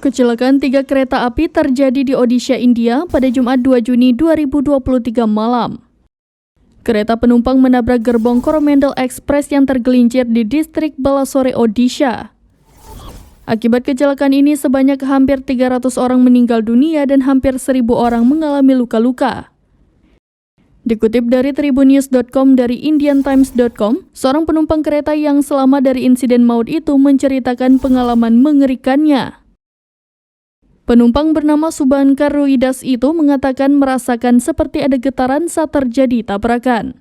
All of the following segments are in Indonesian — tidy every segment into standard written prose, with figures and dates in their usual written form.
Kecelakaan 3 kereta api terjadi di Odisha, India pada Jumat 2 Juni 2023 malam. Kereta penumpang menabrak gerbong Coromandel Express yang tergelincir di distrik Balasore, Odisha. Akibat kecelakaan ini sebanyak hampir 300 orang meninggal dunia dan hampir 1.000 orang mengalami luka-luka. Dikutip dari tribunnews.com dari indiantimes.com, seorang penumpang kereta yang selamat dari insiden maut itu menceritakan pengalaman mengerikannya. Penumpang bernama Subankar Ruidas itu mengatakan merasakan seperti ada getaran saat terjadi tabrakan.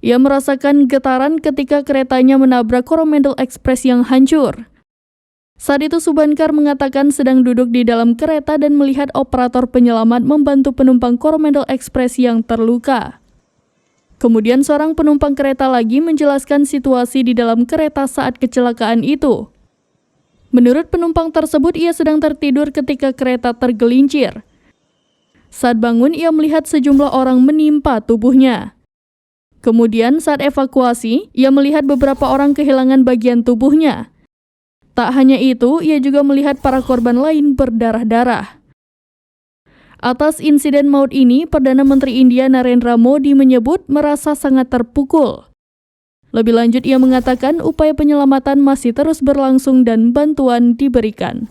Ia merasakan getaran ketika keretanya menabrak Coromandel Express yang hancur. Saat itu Subankar mengatakan sedang duduk di dalam kereta dan melihat operator penyelamat membantu penumpang Coromandel Express yang terluka. Kemudian seorang penumpang kereta lagi menjelaskan situasi di dalam kereta saat kecelakaan itu. Menurut penumpang tersebut, ia sedang tertidur ketika kereta tergelincir. Saat bangun, ia melihat sejumlah orang menimpa tubuhnya. Kemudian saat evakuasi, ia melihat beberapa orang kehilangan bagian tubuhnya. Tak hanya itu, ia juga melihat para korban lain berdarah-darah. Atas insiden maut ini, Perdana Menteri India Narendra Modi menyebut merasa sangat terpukul. Lebih lanjut, ia mengatakan upaya penyelamatan masih terus berlangsung dan bantuan diberikan.